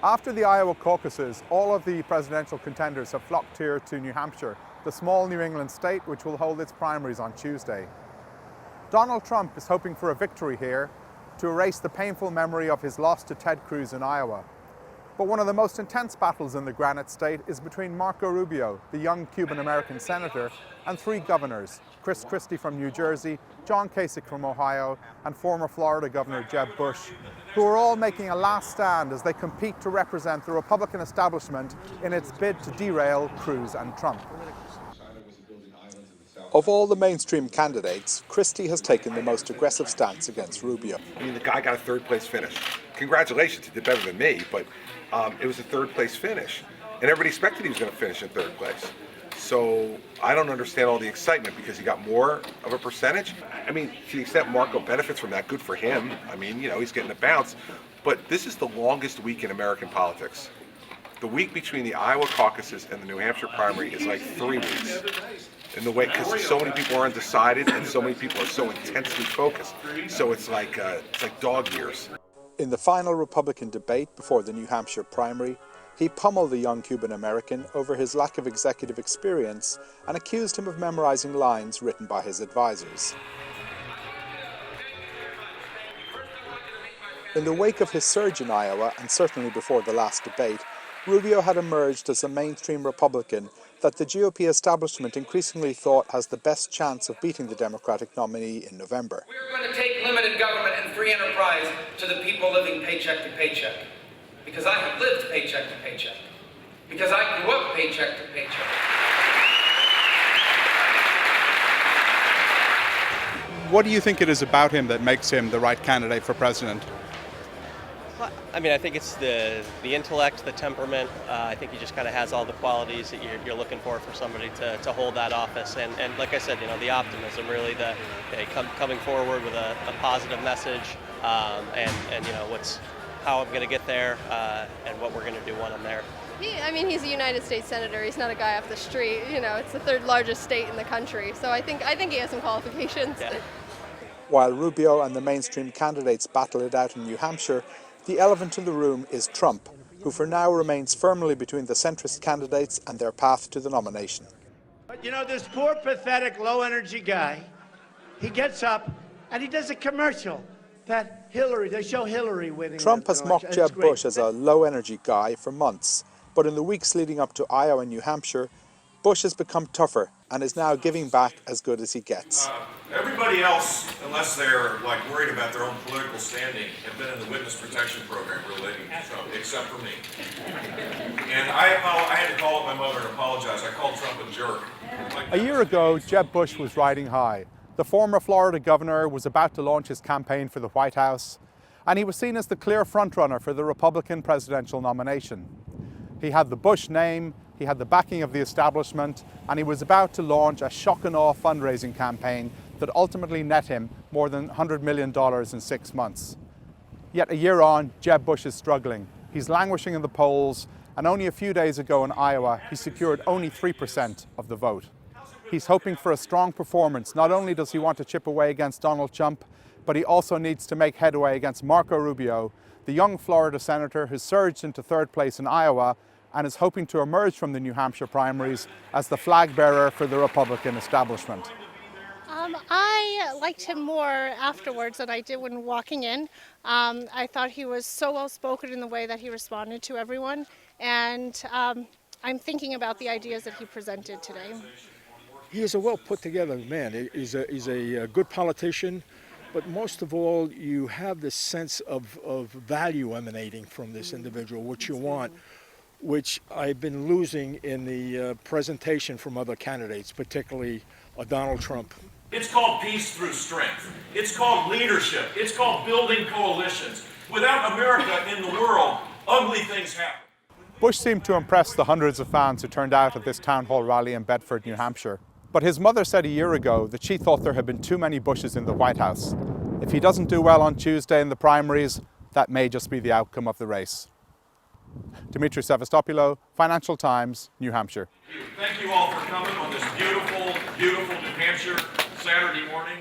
After the Iowa caucuses, all of the presidential contenders have flocked here to New Hampshire, the small New England state which will hold its primaries on Tuesday. Donald Trump is hoping for a victory here to erase the painful memory of his loss to Ted Cruz in Iowa. But one of the most intense battles in the Granite State is between Marco Rubio, the young Cuban-American senator, and three governors, Christie from New Jersey, John Kasich from Ohio, and former Florida Governor Jeb Bush, who are all making a last stand as they compete to represent the Republican establishment in its bid to derail Cruz and Trump. Of all the mainstream candidates, Christie has taken the most aggressive stance against Rubio. I mean, the guy got a third-place finish. Congratulations, he did better than me, but it was a third-place finish. And everybody expected he was going to finish in third place. So I don't understand all the excitement because he got more of a percentage. I mean, to the extent Marco benefits from that, good for him. I mean, you know, he's getting a bounce. But this is the longest week in American politics. The week between the Iowa caucuses and the New Hampshire primary is like 3 weeks. In the way, because so many people are undecided and so many people are so intensely focused. So it's like dog years. In the final Republican debate before the New Hampshire primary, he pummeled the young Cuban-American over his lack of executive experience and accused him of memorizing lines written by his advisors. In the wake of his surge in Iowa, and certainly before the last debate, Rubio had emerged as a mainstream Republican that the GOP establishment increasingly thought has the best chance of beating the Democratic nominee in November. We're going to take limited government and free enterprise to the people living paycheck to paycheck. Because I have lived paycheck to paycheck. Because I grew up paycheck to paycheck. What do you think it is about him that makes him the right candidate for president? Well, I mean, I think it's the intellect, the temperament. I think he just kind of has all the qualities that you're looking for somebody to hold that office. And like I said, you know, the optimism, really, coming forward with a positive message, and you know, how I'm going to get there, and what we're going to do when I'm there. I mean, he's a United States senator. He's not a guy off the street. You know, it's the third largest state in the country. So I think he has some qualifications. Yeah. While Rubio and the mainstream candidates battle it out in New Hampshire, the elephant in the room is Trump, who for now remains firmly between the centrist candidates and their path to the nomination. But you know, this poor, pathetic, low-energy guy, he gets up and he does a commercial that they show Hillary winning. Trump has mocked Jeb Bush as a low-energy guy for months, but in the weeks leading up to Iowa and New Hampshire, Bush has become tougher and is now giving back as good as he gets. Everybody else, unless they're worried about their own political standing, have been in the witness protection program relating to Trump, except for me. And I had to call up my mother and apologize. I called Trump a jerk. A year ago, Jeb Bush was riding high. The former Florida governor was about to launch his campaign for the White House, and he was seen as the clear frontrunner for the Republican presidential nomination. He had the Bush name, he had the backing of the establishment, and he was about to launch a shock-and-awe fundraising campaign that ultimately net him more than $100 million in 6 months. Yet a year on, Jeb Bush is struggling. He's languishing in the polls, and only a few days ago in Iowa, he secured only 3% of the vote. He's hoping for a strong performance. Not only does he want to chip away against Donald Trump, but he also needs to make headway against Marco Rubio, the young Florida senator who surged into third place in Iowa and is hoping to emerge from the New Hampshire primaries as the flag bearer for the Republican establishment. I liked him more afterwards than I did when walking in. I thought he was so well spoken in the way that he responded to everyone, and I'm thinking about the ideas that he presented today. He is a well put together man. He's a good politician, but most of all, you have this sense of value emanating from this individual, what you want, which I've been losing in the presentation from other candidates, particularly Donald Trump. It's called peace through strength. It's called leadership. It's called building coalitions. Without America in the world, ugly things happen. Bush seemed to impress the hundreds of fans who turned out at this town hall rally in Bedford, New Hampshire. But his mother said a year ago that she thought there had been too many Bushes in the White House. If he doesn't do well on Tuesday in the primaries, that may just be the outcome of the race. Demetri Sevastopulo, Financial Times, New Hampshire. Thank you all for coming on this beautiful, beautiful New Hampshire Saturday morning.